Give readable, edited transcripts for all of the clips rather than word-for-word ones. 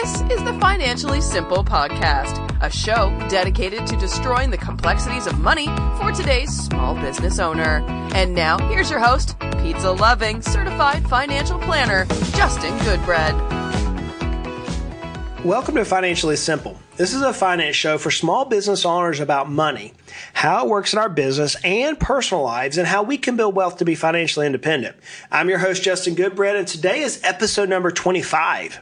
This is the Financially Simple Podcast, a show dedicated to destroying the complexities of money for today's small business owner. And now, here's your host, pizza-loving, certified financial planner, Justin Goodbread. Welcome to Financially Simple. This is a finance show for small business owners about money, how it works in our business and personal lives, and how we can build wealth to be financially independent. I'm your host, Justin Goodbread, and today is episode number 25.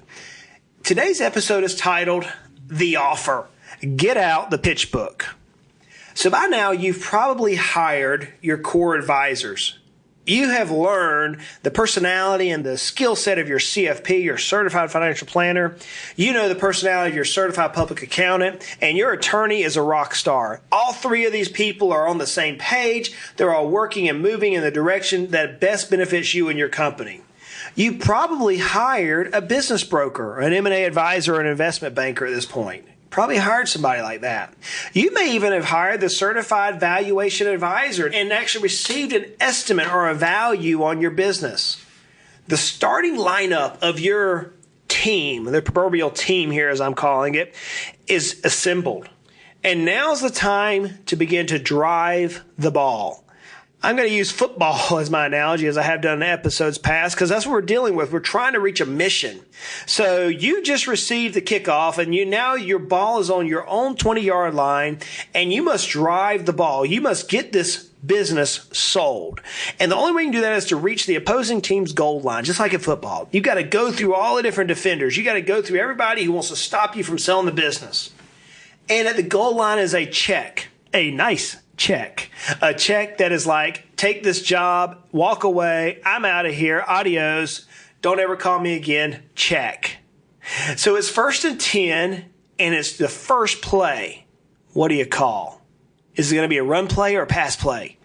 Today's episode is titled, The Offer. Get out the pitch book. So by now, you've probably hired your core advisors. You have learned the personality and the skill set of your CFP, your certified financial planner. You know the personality of your certified public accountant, and your attorney is a rock star. All three of these people are on the same page. They're all working and moving in the direction that best benefits you and your company. You probably hired a business broker, an M&A advisor, or an investment banker at this point. Probably hired somebody like that. You may even have hired the certified valuation advisor and actually received an estimate or a value on your business. The starting lineup of your team, the proverbial team here as I'm calling it, is assembled. And now's the time to begin to drive the ball. I'm going to use football as my analogy, as I have done in episodes past, because that's what we're dealing with. We're trying to reach a mission. So you just received the kickoff, and now your ball is on your own 20-yard line, and you must drive the ball. You must get this business sold. And the only way you can do that is to reach the opposing team's goal line, just like in football. You've got to go through all the different defenders. You got to go through everybody who wants to stop you from selling the business. And at the goal line is a check, a nice check. A check that is like, take this job, walk away, I'm out of here, adios, don't ever call me again, check. So it's 1st and 10, and it's the first play. What do you call? Is it going to be a run play or a pass play?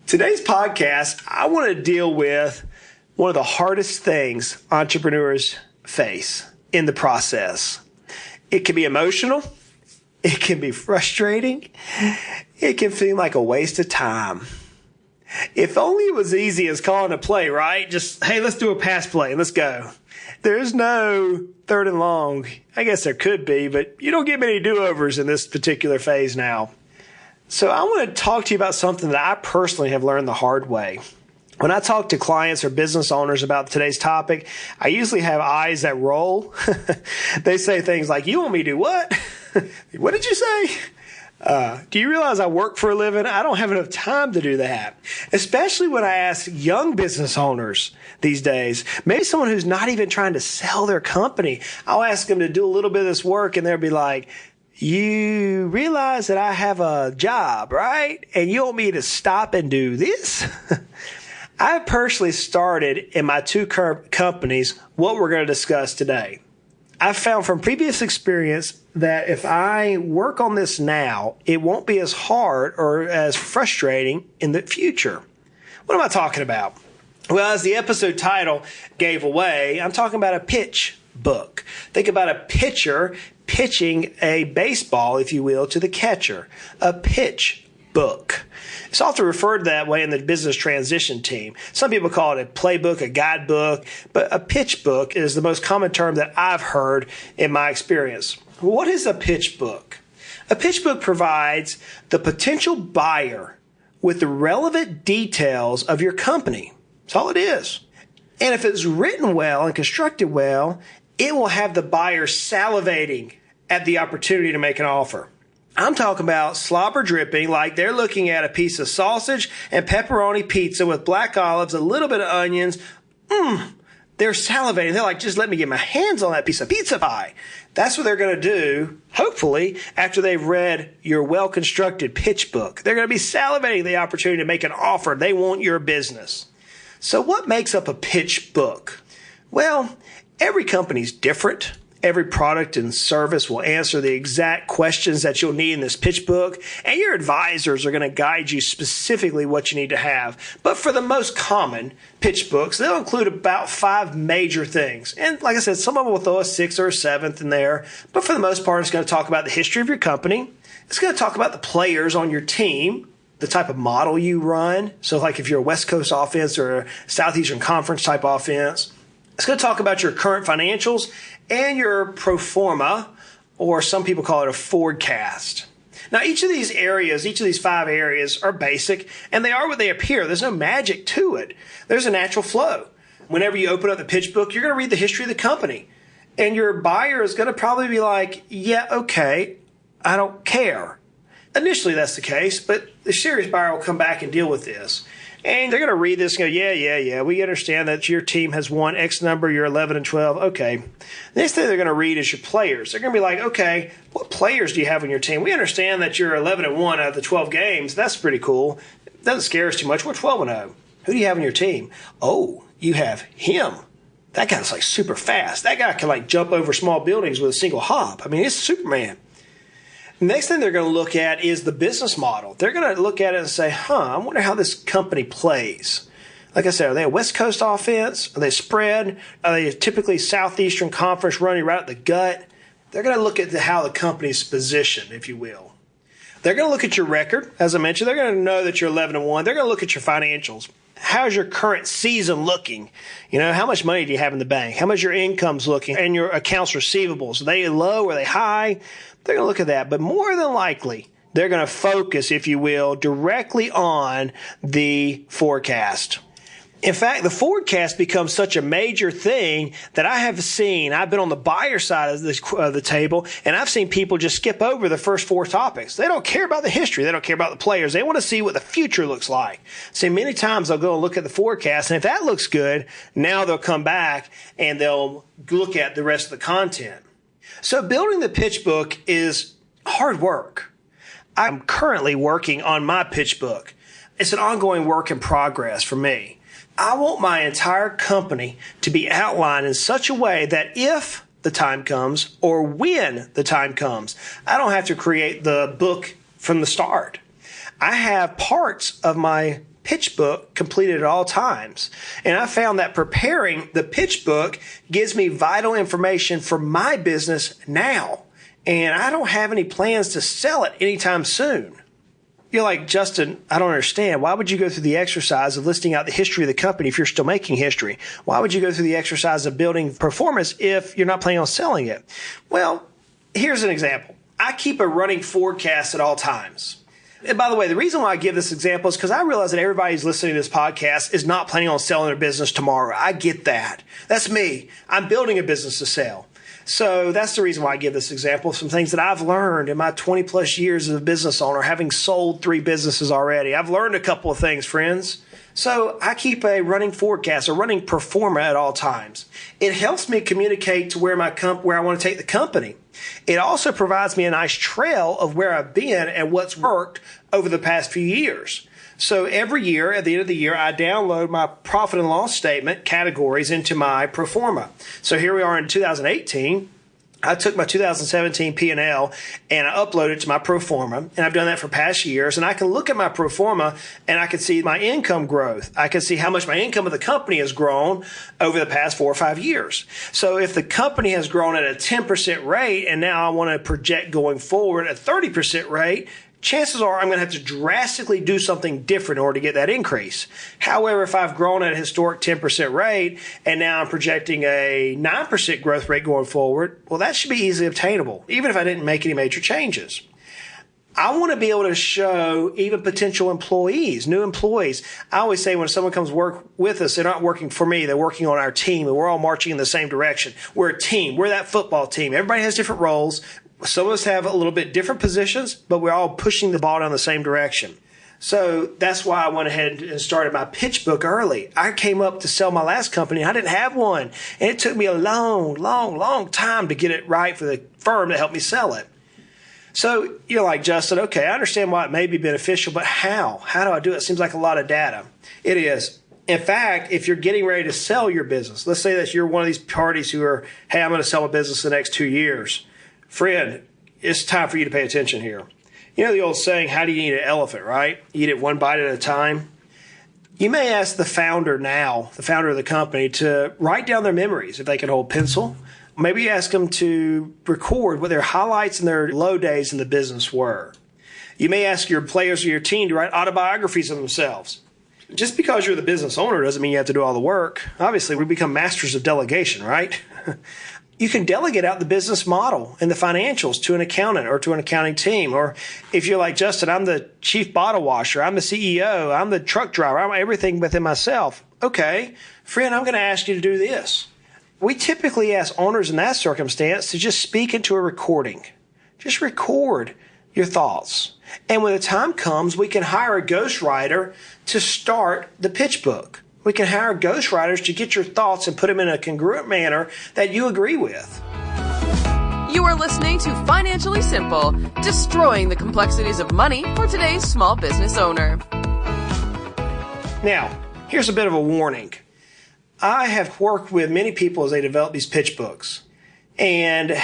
Today's podcast, I want to deal with one of the hardest things entrepreneurs face in the process. It can be emotional. It can be frustrating. It can feel like a waste of time. If only it was easy as calling a play, right? Just, hey, let's do a pass play and let's go. There's no third and long. I guess there could be, but you don't get many do-overs in this particular phase now. So I want to talk to you about something that I personally have learned the hard way. When I talk to clients or business owners about today's topic, I usually have eyes that roll. They say things like, you want me to do what? What did you say? Do you realize I work for a living? I don't have enough time to do that. Especially when I ask young business owners these days, maybe someone who's not even trying to sell their company. I'll ask them to do a little bit of this work and they'll be like, you realize that I have a job, right? And you want me to stop and do this? I personally started in my two current companies what we're going to discuss today. I've found from previous experience that if I work on this now, it won't be as hard or as frustrating in the future. What am I talking about? Well, as the episode title gave away, I'm talking about a pitch book. Think about a pitcher pitching a baseball, if you will, to the catcher. A pitch book. It's often referred that way in the business transition team. Some people call it a playbook, a guidebook, but a pitch book is the most common term that I've heard in my experience. What is a pitch book? A pitch book provides the potential buyer with the relevant details of your company. That's all it is. And if it's written well and constructed well, it will have the buyer salivating at the opportunity to make an offer. I'm talking about slobber dripping, like they're looking at a piece of sausage and pepperoni pizza with black olives, a little bit of onions. They're salivating. They're like, just let me get my hands on that piece of pizza pie. That's what they're going to do, hopefully, after they've read your well-constructed pitch book. They're going to be salivating the opportunity to make an offer. They want your business. So what makes up a pitch book? Well, every company's different. Every product and service will answer the exact questions that you'll need in this pitch book, and your advisors are going to guide you specifically what you need to have. But for the most common pitch books, they'll include about 5 major things. And like I said, some of them will throw a 6th or a 7th in there. But for the most part, it's going to talk about the history of your company. It's going to talk about the players on your team, the type of model you run. So like if you're a West Coast offense or a Southeastern Conference type offense. It's going to talk about your current financials and your pro forma, or some people call it a forecast. Now, each of these 5 areas are basic, and they are what they appear. There's no magic to it. There's a natural flow. Whenever you open up the pitch book, you're going to read the history of the company. And your buyer is going to probably be like, yeah, okay, I don't care. Initially, that's the case, but the serious buyer will come back and deal with this. And they're going to read this and go, yeah, we understand that your team has won X number, you're 11 and 12. Okay. The next thing they're going to read is your players. They're going to be like, okay, what players do you have on your team? We understand that you're 11 and 1 out of the 12 games. That's pretty cool. It doesn't scare us too much. We're 12 and 0. Who do you have on your team? Oh, you have him. That guy's like super fast. That guy can like jump over small buildings with a single hop. I mean, it's Superman. Next thing they're going to look at is the business model. They're going to look at it and say, I wonder how this company plays. Like I said, are they a West Coast offense? Are they spread? Are they typically Southeastern Conference running right at the gut? They're going to look at how the company's positioned, if you will. They're going to look at your record. As I mentioned, they're going to know that you're 11 and 1. They're going to look at your financials. How's your current season looking? How much money do you have in the bank? How much your income's looking? And your accounts receivables, are they low? Are they high? They're going to look at that. But more than likely, they're going to focus, if you will, directly on the forecast. In fact, the forecast becomes such a major thing that I've been on the buyer side of the table, and I've seen people just skip over the first 4 topics. They don't care about the history. They don't care about the players. They want to see what the future looks like. See, many times they'll go and look at the forecast, and if that looks good, now they'll come back and they'll look at the rest of the content. So building the pitch book is hard work. I'm currently working on my pitch book. It's an ongoing work in progress for me. I want my entire company to be outlined in such a way that if the time comes or when the time comes, I don't have to create the book from the start. I have parts of my pitch book completed at all times. And I found that preparing the pitch book gives me vital information for my business now. And I don't have any plans to sell it anytime soon. You're like, Justin, I don't understand. Why would you go through the exercise of listing out the history of the company if you're still making history? Why would you go through the exercise of building performance if you're not planning on selling it? Well, here's an example. I keep a running forecast at all times. And by the way, the reason why I give this example is because I realize that everybody who's listening to this podcast is not planning on selling their business tomorrow. I get that. That's me. I'm building a business to sell. So that's the reason why I give this example. Some things that I've learned in my 20 plus years as a business owner, having sold 3 businesses already. I've learned a couple of things, friends. So I keep a running forecast, a running pro forma at all times. It helps me communicate to where I want to take the company. It also provides me a nice trail of where I've been and what's worked over the past few years. So every year, at the end of the year, I download my profit and loss statement categories into my pro forma. So here we are in 2018. I took my 2017 P&L and I uploaded it to my pro forma, and I've done that for past years. And I can look at my pro forma and I can see my income growth. I can see how much my income of the company has grown over the past 4 or 5 years. So if the company has grown at a 10% rate and now I want to project going forward at a 30% rate, chances are I'm going to have to drastically do something different in order to get that increase. However, if I've grown at a historic 10% rate and now I'm projecting a 9% growth rate going forward, well, that should be easily obtainable, even if I didn't make any major changes. I want to be able to show even potential employees, new employees. I always say when someone comes work with us, they're not working for me, they're working on our team, and we're all marching in the same direction. We're a team. We're that football team. Everybody has different roles. Some of us have a little bit different positions, but we're all pushing the ball down the same direction. So that's why I went ahead and started my pitch book early. I came up to sell my last company. I didn't have one. And it took me a long time to get it right for the firm to help me sell it. So you're like, Justin, okay, I understand why it may be beneficial, but how? How do I do it? It seems like a lot of data. It is. In fact, if you're getting ready to sell your business, let's say that you're one of these parties who are, hey, I'm going to sell a business in the next 2 years. Friend, it's time for you to pay attention here. You know the old saying, how do you eat an elephant, right? Eat it one bite at a time. You may ask the founder now, the founder of the company, to write down their memories if they can hold pencil. Maybe ask them to record what their highlights and their low days in the business were. You may ask your players or your team to write autobiographies of themselves. Just because you're the business owner doesn't mean you have to do all the work. Obviously, we become masters of delegation, right? You can delegate out the business model and the financials to an accountant or to an accounting team. Or if you're like, Justin, I'm the chief bottle washer, I'm the CEO, I'm the truck driver, I'm everything within myself. Okay, friend, I'm going to ask you to do this. We typically ask owners in that circumstance to just speak into a recording. Just record your thoughts. And when the time comes, we can hire a ghostwriter to start the pitch book. We can hire ghostwriters to get your thoughts and put them in a congruent manner that you agree with. You are listening to Financially Simple, destroying the complexities of money for today's small business owner. Now, here's a bit of a warning. I have worked with many people as they develop these pitch books. And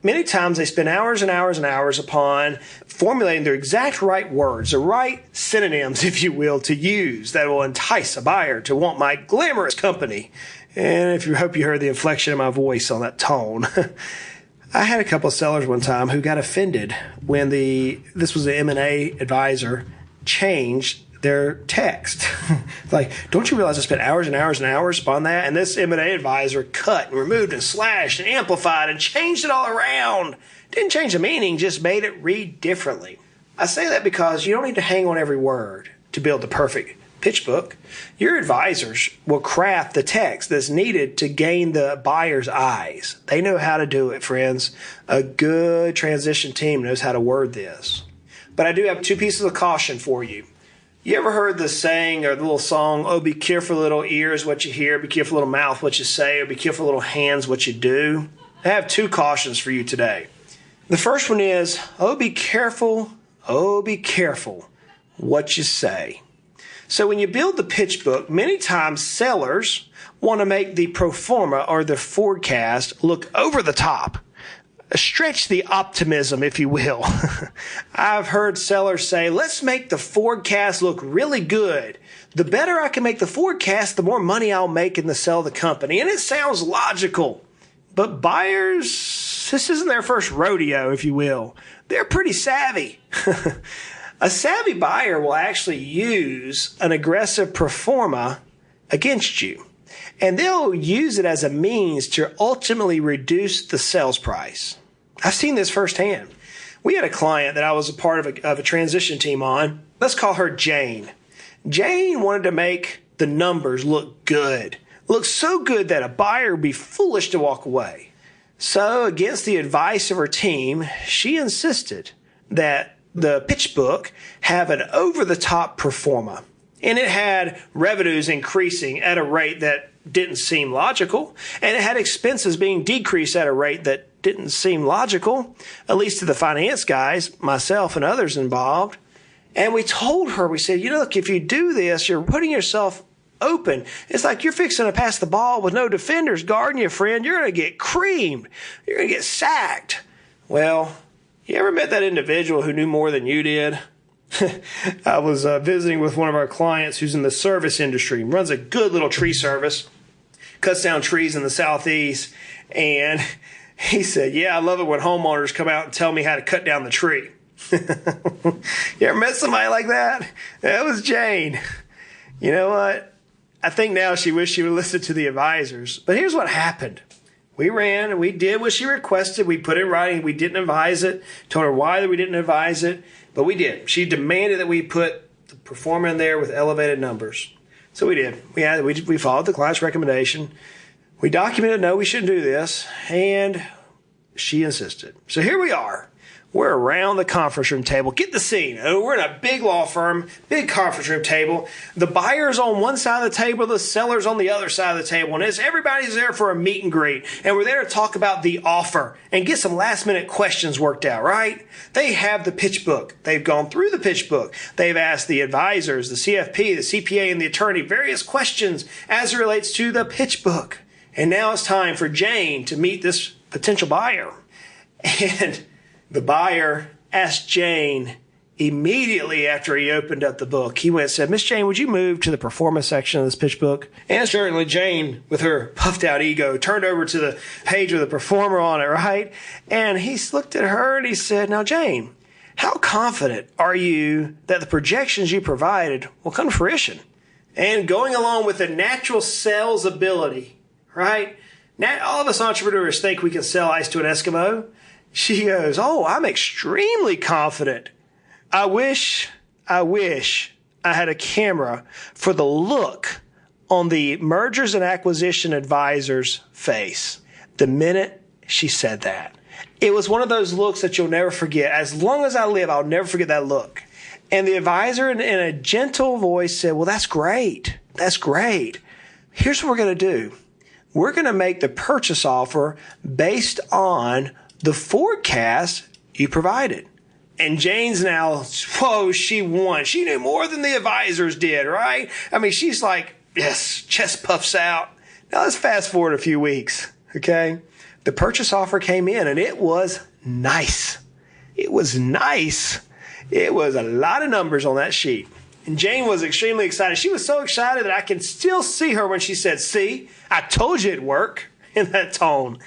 many times they spend hours and hours and hours upon formulating their exact right words, the right synonyms, if you will, to use that will entice a buyer to want my glamorous company. And if you hope you heard the inflection of my voice on that tone. I had a couple of sellers one time who got offended when this was the M&A advisor changed their text. Like, don't you realize I spent hours and hours and hours on that? And this M&A advisor cut and removed and slashed and amplified and changed it all around. Didn't change the meaning, just made it read differently. I say that because you don't need to hang on every word to build the perfect pitch book. Your advisors will craft the text that's needed to gain the buyer's eyes. They know how to do it, friends. A good transition team knows how to word this. But I do have two pieces of caution for you. You ever heard the saying or the little song, oh, be careful little ears what you hear, be careful little mouth what you say, or be careful little hands what you do? I have two cautions for you today. The first one is, oh, be careful what you say. So when you build the pitch book, many times sellers want to make the pro forma or the forecast look over the top. Stretch the optimism, if you will. I've heard sellers say, let's make the forecast look really good. The better I can make the forecast, the more money I'll make in the sale of the company. And it sounds logical. But buyers, this isn't their first rodeo, if you will. They're pretty savvy. A savvy buyer will actually use an aggressive pro forma against you. And they'll use it as a means to ultimately reduce the sales price. I've seen this firsthand. We had a client that I was a part of a transition team on. Let's call her Jane. Jane wanted to make the numbers look good. Look so good that a buyer would be foolish to walk away. So against the advice of her team, she insisted that the pitch book have an over-the-top pro forma. And it had revenues increasing at a rate that didn't seem logical. And it had expenses being decreased at a rate that didn't seem logical, at least to the finance guys, myself and others involved. And we told her, we said, look, if you do this, you're putting yourself open. It's like you're fixing to pass the ball with no defenders guarding you, friend. You're going to get creamed. You're going to get sacked. Well, you ever met that individual who knew more than you did? I was visiting with one of our clients who's in the service industry, runs a good little tree service, cuts down trees in the southeast, and he said, yeah, I love it when homeowners come out and tell me how to cut down the tree. You ever met somebody like that? That was Jane. You know what? I think now she wished she would listen to the advisors. But here's what happened. We ran and we did what she requested. We put it in writing. We didn't advise it. Told her why we didn't advise it. But we did. She demanded that we put the pro forma in there with elevated numbers. So we did. We followed the client's recommendation. We documented, no, we shouldn't do this. And she insisted. So here we are. We're around the conference room table. Get the scene. We're in a big law firm, big conference room table. The buyer's on one side of the table, the seller's on the other side of the table. And everybody's there for a meet and greet. And we're there to talk about the offer and get some last minute questions worked out, right? They have the pitch book. They've gone through the pitch book. They've asked the advisors, the CFP, the CPA, and the attorney various questions as it relates to the pitch book. And now it's time for Jane to meet this potential buyer. And the buyer asked Jane immediately after he opened up the book. He went and said, Miss Jane, would you move to the performance section of this pitch book? And certainly Jane, with her puffed out ego, turned over to the page with the performer on it, right? And he looked at her and he said, now, Jane, how confident are you that the projections you provided will come to fruition? And going along with the natural sales ability, right? Now, all of us entrepreneurs think we can sell ice to an Eskimo. She goes, oh, I'm extremely confident. I wish I had a camera for the look on the mergers and acquisition advisor's face the minute she said that. It was one of those looks that you'll never forget. As long as I live, I'll never forget that look. And the advisor in a gentle voice said, well, that's great. That's great. Here's what we're going to do. We're going to make the purchase offer based on the forecast you provided. And Jane's now, whoa, she won. She knew more than the advisors did, right? I mean, she's like, yes, chest puffs out. Now let's fast forward a few weeks, okay? The purchase offer came in and it was nice. It was nice. It was a lot of numbers on that sheet. And Jane was extremely excited. She was so excited that I can still see her when she said, see, I told you it'd work, in that tone.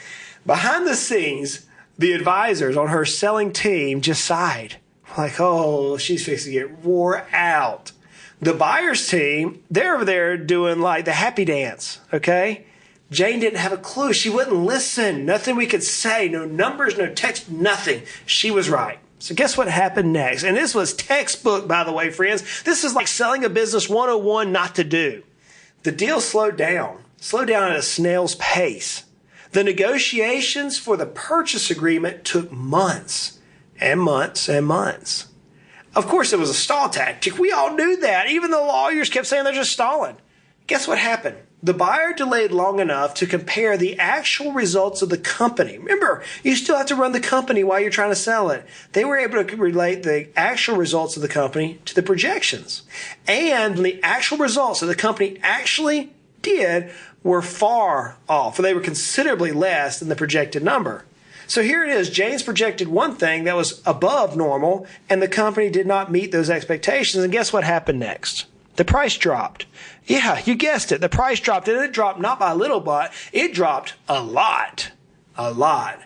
Behind the scenes, the advisors on her selling team just sighed. Like, oh, she's fixing to get wore out. The buyer's team, they're over there doing like the happy dance, okay? Jane didn't have a clue. She wouldn't listen. Nothing we could say. No numbers, no text, nothing. She was right. So guess what happened next? And this was textbook, by the way, friends. This is like selling a business 101 not to do. The deal slowed down at a snail's pace. The negotiations for the purchase agreement took months and months and months. Of course, it was a stall tactic. We all knew that. Even the lawyers kept saying they're just stalling. Guess what happened? The buyer delayed long enough to compare the actual results of the company. Remember, you still have to run the company while you're trying to sell it. They were able to relate the actual results of the company to the projections. And the actual results that the company actually did were far off, or they were considerably less than the projected number. So here it is. James projected one thing that was above normal, and the company did not meet those expectations. And guess what happened next? The price dropped. Yeah, you guessed it. The price dropped, and it dropped not by a little, but it dropped a lot. A lot.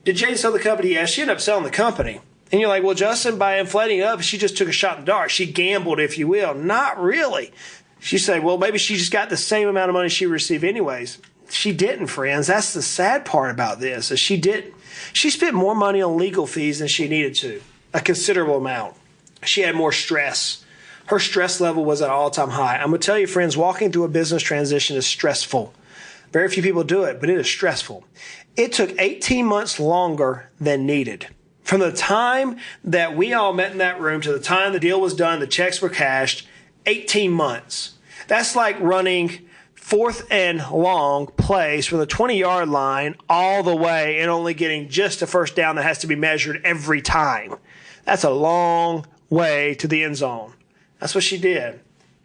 Did Jane sell the company? Yes, she ended up selling the company. And you're like, well, Justin, by inflating it up, she just took a shot in the dark. She gambled, if you will. Not really. She said, well, maybe she just got the same amount of money she received anyways. She didn't, friends. That's the sad part about this, is she didn't. She spent more money on legal fees than she needed to, a considerable amount. She had more stress. Her stress level was at an all-time high. I'm going to tell you, friends, walking through a business transition is stressful. Very few people do it, but it is stressful. It took 18 months longer than needed. From the time that we all met in that room to the time the deal was done, the checks were cashed, 18 months. That's like running fourth and long plays from the 20-yard line all the way and only getting just a first down that has to be measured every time. That's a long way to the end zone. That's what she did.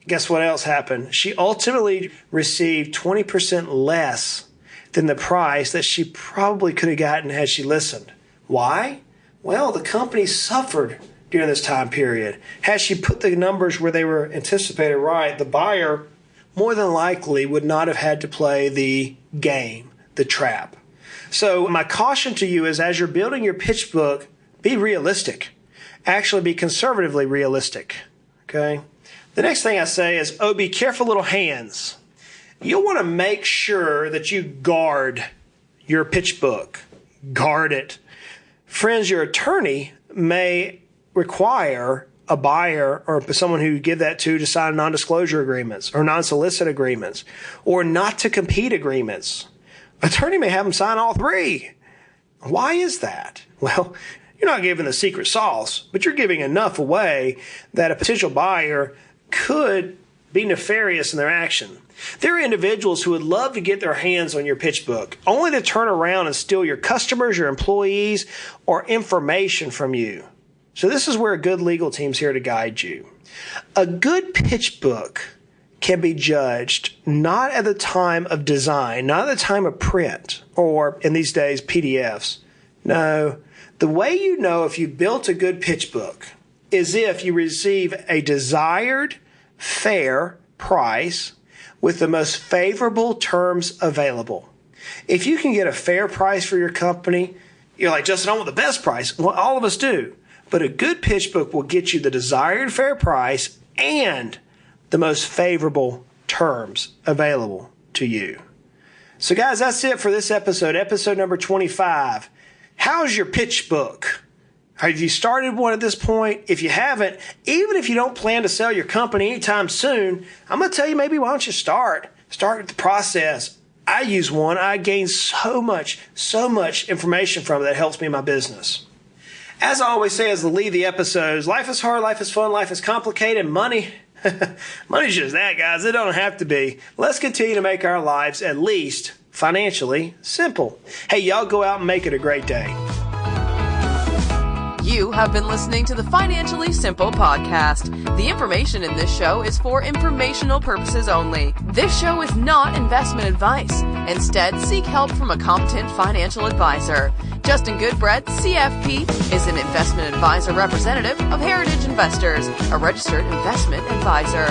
Guess what else happened? She ultimately received 20% less than the price that she probably could have gotten had she listened. Why? Well, the company suffered during this time period. Had she put the numbers where they were anticipated right, the buyer more than likely would not have had to play the game, the trap. So my caution to you is, as you're building your pitch book, be realistic. Actually, be conservatively realistic. Okay? The next thing I say is, be careful, little hands. You'll want to make sure that you guard your pitch book. Guard it. Friends, your attorney may require a buyer or someone who you give that to sign non-disclosure agreements or non-solicit agreements or not to compete agreements. Attorney may have them sign all three. Why is that? Well, you're not giving the secret sauce, but you're giving enough away that a potential buyer could be nefarious in their action. There are individuals who would love to get their hands on your pitch book, only to turn around and steal your customers, your employees, or information from you. So this is where a good legal team's here to guide you. A good pitch book can be judged not at the time of design, not at the time of print, or in these days, PDFs. No, the way you know if you built a good pitch book is if you receive a desired, fair price with the most favorable terms available. If you can get a fair price for your company, you're like, Justin, I want the best price. Well, all of us do. But a good pitch book will get you the desired fair price and the most favorable terms available to you. So guys, that's it for this episode number 25. How's your pitch book? Have you started one at this point? If you haven't, even if you don't plan to sell your company anytime soon, I'm going to tell you maybe why don't you start the process. I use one. I gain so much information from it that helps me in my business. As I always say as I leave the episodes, life is hard, life is fun, life is complicated. Money's just that, guys. It don't have to be. Let's continue to make our lives at least financially simple. Hey, y'all go out and make it a great day. You have been listening to the Financially Simple podcast. The information in this show is for informational purposes only. This show is not investment advice. Instead, seek help from a competent financial advisor. Justin Goodbread, CFP, is an investment advisor representative of Heritage Investors, a registered investment advisor.